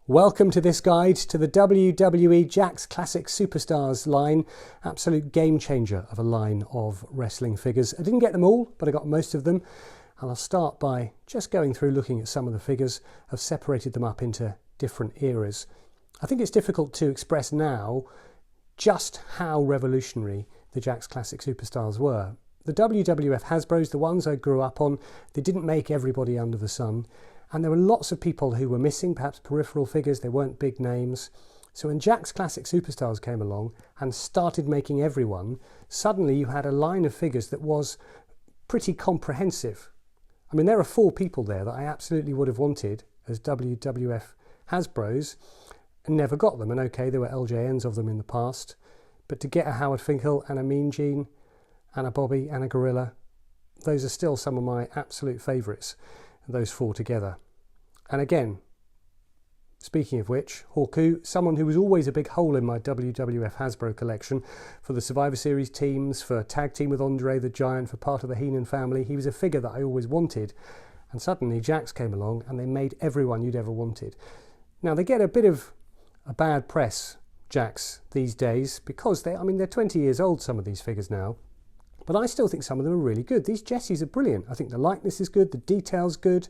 Welcome to this guide to the WWE Jakks Classic Superstars line. Absolute game changer of a line of wrestling figures. I didn't get them all, but I got most of them. And I'll start by just going through looking at some of the figures. I've separated them up into different eras. I think it's difficult to express now just how revolutionary the Jakks Classic Superstars were. The WWF Hasbros, the ones I grew up on, they didn't make everybody under the sun. And there were lots of people who were missing, perhaps peripheral figures, they weren't big names. So when Jakks Classic Superstars came along and started making everyone, suddenly you had a line of figures that was pretty comprehensive. I mean, there are 4 people there that I absolutely would have wanted as WWF Hasbros and never got them. And okay, there were LJNs of them in the past, but to get a Howard Finkel and a Mean Gene and a Bobby and a Gorilla, those are still some of my absolute favourites. Those 4 together. And again, speaking of which, Hawku, someone who was always a big hole in my WWF Hasbro collection for the Survivor Series teams, for tag team with Andre the Giant, for part of the Heenan family. He was a figure that I always wanted. And suddenly Jakks came along and they made everyone you'd ever wanted. Now they get a bit of a bad press, Jakks, these days, because they're 20 years old, some of these figures now. But I still think some of them are really good. These Jessies are brilliant. I think the likeness is good, the detail's good.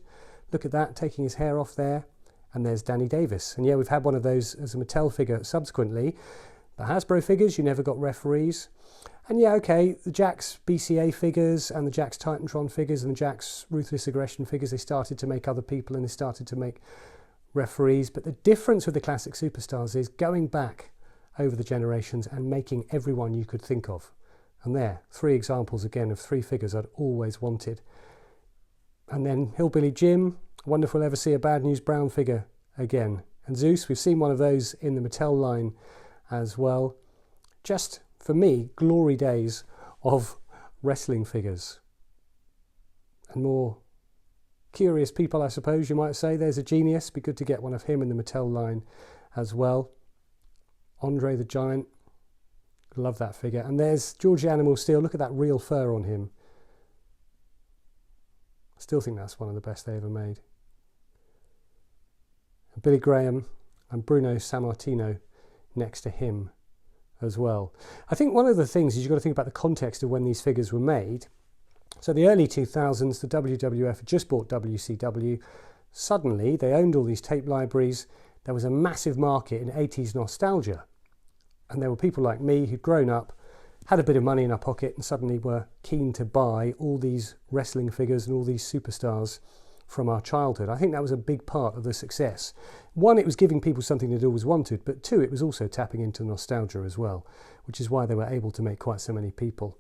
Look at that, taking his hair off there. And there's Danny Davis. And yeah, we've had one of those as a Mattel figure subsequently. The Hasbro figures, you never got referees. And yeah, okay, the Jakks BCA figures and the Jakks Titantron figures and the Jakks Ruthless Aggression figures, they started to make other people and they started to make referees. But the difference with the Classic Superstars is going back over the generations and making everyone you could think of. And there, 3 examples again of 3 figures I'd always wanted. And then Hillbilly Jim, I wonder if we'll ever see a Bad News Brown figure again. And Zeus, we've seen one of those in the Mattel line as well. Just, for me, glory days of wrestling figures. And more curious people, I suppose you might say. There's a Genius, be good to get one of him in the Mattel line as well. Andre the Giant. Love that figure. And there's George the Animal Steel. Look at that real fur on him. I still think that's one of the best they ever made. And Billy Graham and Bruno Sammartino next to him as well. I think one of the things is you've got to think about the context of when these figures were made. So the early 2000s, the WWF had just bought WCW. Suddenly, they owned all these tape libraries. There was a massive market in 80s nostalgia. And there were people like me who'd grown up, had a bit of money in our pocket and suddenly were keen to buy all these wrestling figures and all these superstars from our childhood. I think that was a big part of the success. 1, it was giving people something they'd always wanted, but 2, it was also tapping into nostalgia as well, which is why they were able to make quite so many people.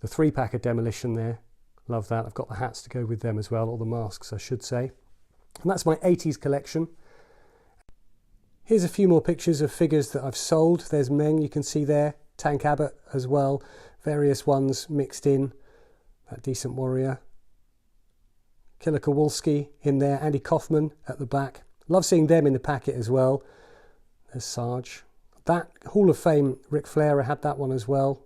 The 3-pack of Demolition there, love that. I've got the hats to go with them as well, or the masks I should say. And that's my 80s collection. Here's a few more pictures of figures that I've sold. There's Meng, you can see there. Tank Abbott as well. Various ones mixed in. That Decent Warrior. Killer Kowalski in there. Andy Kaufman at the back. Love seeing them in the packet as well. There's Sarge. That Hall of Fame Ric Flair, I had that one as well.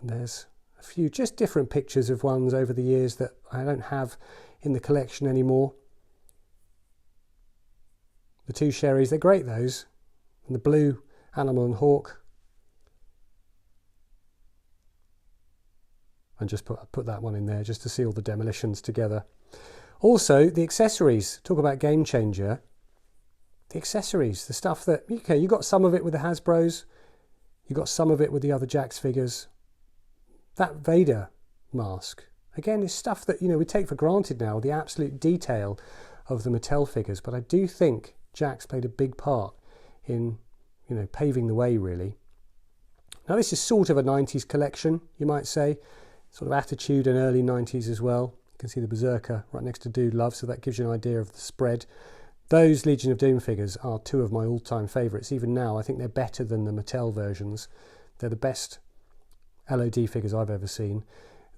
And there's a few just different pictures of ones over the years that I don't have in the collection anymore. The 2 Sherrys, they're great those. And the blue Animal and Hawk. And just put that one in there just to see all the demolitions together. Also, the accessories. Talk about game changer. The accessories, the stuff that, okay, you got some of it with the Hasbros. You got some of it with the other Jakks figures. That Vader mask, again, is stuff that, we take for granted now, the absolute detail of the Mattel figures. But I do think Jakks played a big part in, paving the way, really. Now, this is sort of a 90s collection, you might say. Sort of Attitude and early 90s as well. You can see the Berserker right next to Dude Love, so that gives you an idea of the spread. Those Legion of Doom figures are 2 of my all-time favourites. Even now, I think they're better than the Mattel versions. They're the best LOD figures I've ever seen.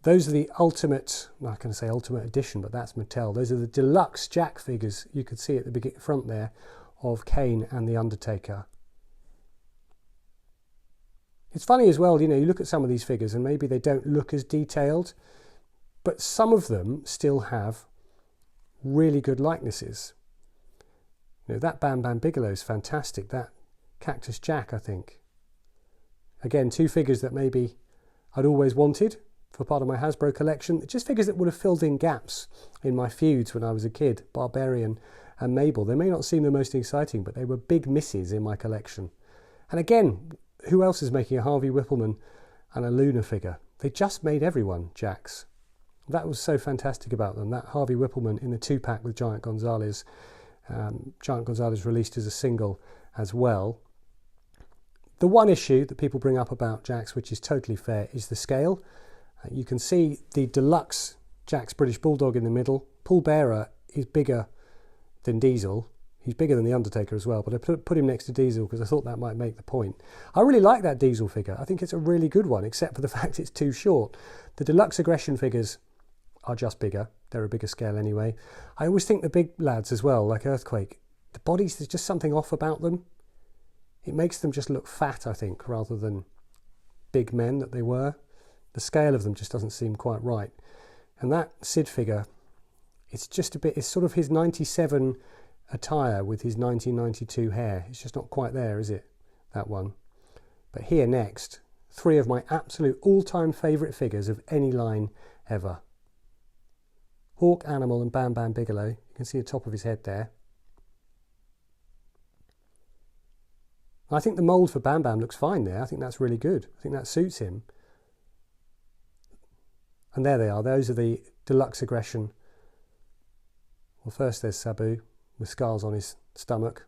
Those are the ultimate, I'm not going to say ultimate edition, but that's Mattel. Those are the deluxe Jakks figures, you could see at the front there, of Kane and The Undertaker. It's funny as well, you look at some of these figures and maybe they don't look as detailed, but some of them still have really good likenesses. You know, that Bam Bam Bigelow is fantastic. That Cactus Jack, I think. Again, two figures that maybe I'd always wanted for part of my Hasbro collection. Just figures that would have filled in gaps in my feuds when I was a kid. Barbarian and Mabel. They may not seem the most exciting, but they were big misses in my collection. And again, who else is making a Harvey Whippleman and a Luna figure? They just made everyone Jakks. That was so fantastic about them. That Harvey Whippleman in the 2-pack with Giant Gonzalez. Giant Gonzalez released as a single as well. The one issue that people bring up about Jakks, which is totally fair, is the scale. You can see the deluxe Jakks British Bulldog in the middle. Paul Bearer is bigger than Diesel. He's bigger than the Undertaker as well, but I put him next to Diesel because I thought that might make the point. I really like that Diesel figure. I think it's a really good one, except for the fact it's too short. The deluxe aggression figures are just bigger. They're a bigger scale anyway. I always think the big lads as well, like Earthquake, the bodies, there's just something off about them. It makes them just look fat, I think, rather than big men that they were. The scale of them just doesn't seem quite right. And that Sid figure, it's just a bit, it's sort of his 97 attire with his 1992 hair. It's just not quite there, is it? That one. But here next, three of my absolute all-time favourite figures of any line ever. Hawk, Animal and Bam Bam Bigelow. You can see the top of his head there. I think the mould for Bam Bam looks fine there. I think that's really good. I think that suits him. And there they are. Those are the deluxe aggression. Well, first there's Sabu with scars on his stomach.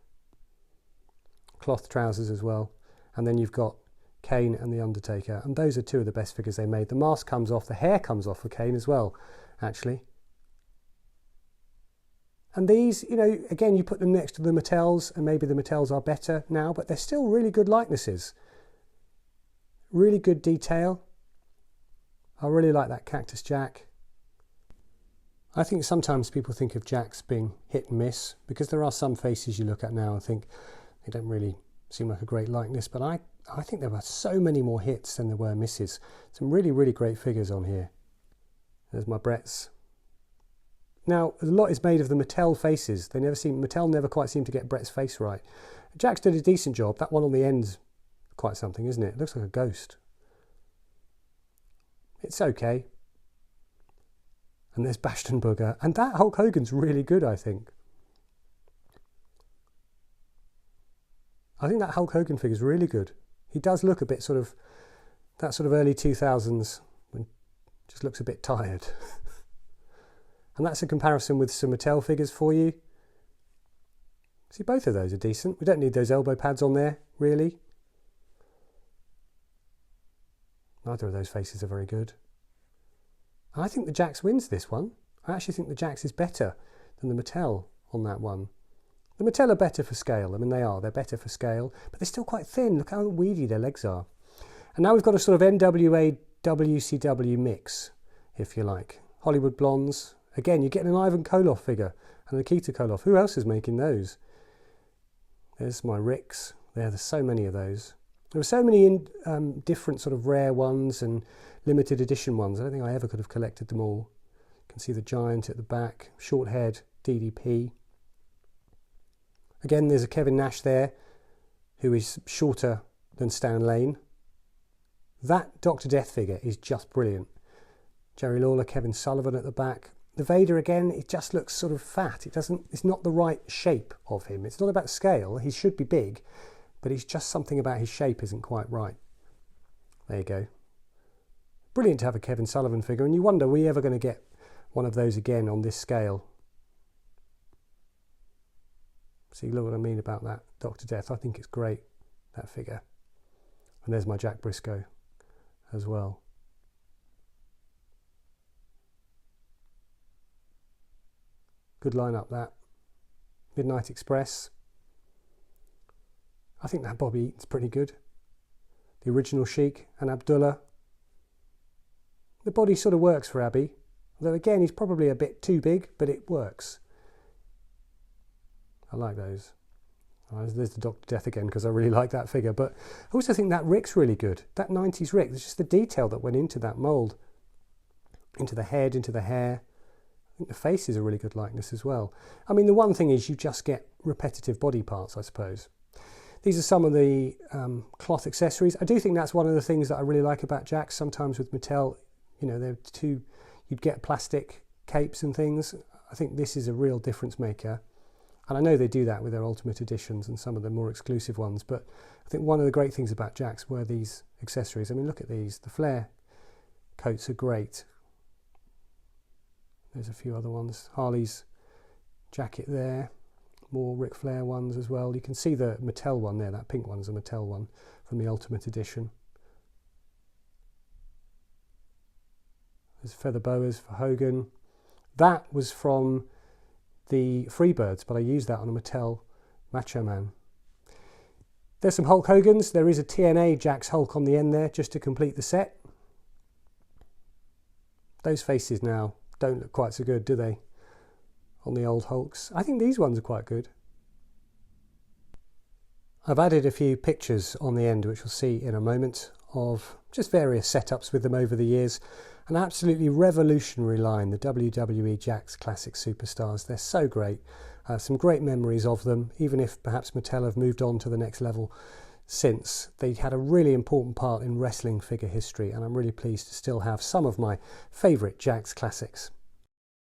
Cloth trousers as well. And then you've got Kane and the Undertaker. And those are two of the best figures they made. The mask comes off. The hair comes off for Kane as well, actually. And these, you know, again, you put them next to the Mattels, and maybe the Mattels are better now, but they're still really good likenesses. Really good detail. I really like that Cactus Jack. I think sometimes people think of Jakks being hit and miss, because there are some faces you look at now and think they don't really seem like a great likeness, but I think there were so many more hits than there were misses. Some really, really great figures on here. There's my Bretts. Now, a lot is made of the Mattel faces. Mattel never quite seemed to get Brett's face right. Jakks did a decent job. That one on the end's quite something, isn't it? It looks like a ghost. It's okay. And there's Bastion Booger. And that Hulk Hogan's really good, I think. I think that Hulk Hogan figure's really good. He does look a bit sort of, that sort of early 2000s, when just looks a bit tired. And that's a comparison with some Mattel figures for you. See, both of those are decent. We don't need those elbow pads on there, really. Neither of those faces are very good. I think the Jakks wins this one. I actually think the Jakks is better than the Mattel on that one. The Mattel are better for scale. I mean, they are. They're better for scale. But they're still quite thin. Look how weedy their legs are. And now we've got a sort of NWA WCW mix, if you like. Hollywood Blondes. Again, you're getting an Ivan Koloff figure and a Nikita Koloff. Who else is making those? There's my Ricks. There's so many of those. There were so many different sort of rare ones and limited edition ones. I don't think I ever could have collected them all. You can see the Giant at the back, short-haired DDP. Again, there's a Kevin Nash there, who is shorter than Stan Lane. That Dr. Death figure is just brilliant. Jerry Lawler, Kevin Sullivan at the back. The Vader, again, it just looks sort of fat. It's not the right shape of him. It's not about scale. He should be big, but it's just something about his shape isn't quite right. There you go. Brilliant to have a Kevin Sullivan figure, and you wonder, are we ever going to get one of those again on this scale? See, look what I mean about that Dr. Death. I think it's great, that figure. And there's my Jack Briscoe as well. Good lineup, that. Midnight Express. I think that Bobby Eaton's pretty good. The original Sheik and Abdullah. The body sort of works for Abby. Although again, he's probably a bit too big, but it works. I like those. There's the Dr. Death again, because I really like that figure. But I also think that Rick's really good. That 90s Rick, there's just the detail that went into that mould. Into the head, into the hair. think the face is a really good likeness as well. I mean, the one thing is you just get repetitive body parts, I suppose. These are some of the cloth accessories. I do think that's one of the things that I really like about Jakks. Sometimes with Mattel, you know, you'd get plastic capes and things. I think this is a real difference maker. And I know they do that with their Ultimate Editions and some of the more exclusive ones, but I think one of the great things about Jakks were these accessories. I mean, look at these. The flare coats are great. There's a few other ones. Harley's jacket there. More Ric Flair ones as well. You can see the Mattel one there. That pink one is a Mattel one from the Ultimate Edition. There's feather boas for Hogan. That was from the Freebirds, but I used that on a Mattel Macho Man. There's some Hulk Hogans. There is a TNA Jakks Hulk on the end there just to complete the set. Those faces now don't look quite so good, do they? On the old Hulks. I think these ones are quite good. I've added a few pictures on the end, which we'll see in a moment, of just various setups with them over the years. An absolutely revolutionary line, the WWE Jakks Classic Superstars. They're so great. Some great memories of them, even if perhaps Mattel have moved on to the next level since. They had a really important part in wrestling figure history, and I'm really pleased to still have some of my favourite Jakks Classics.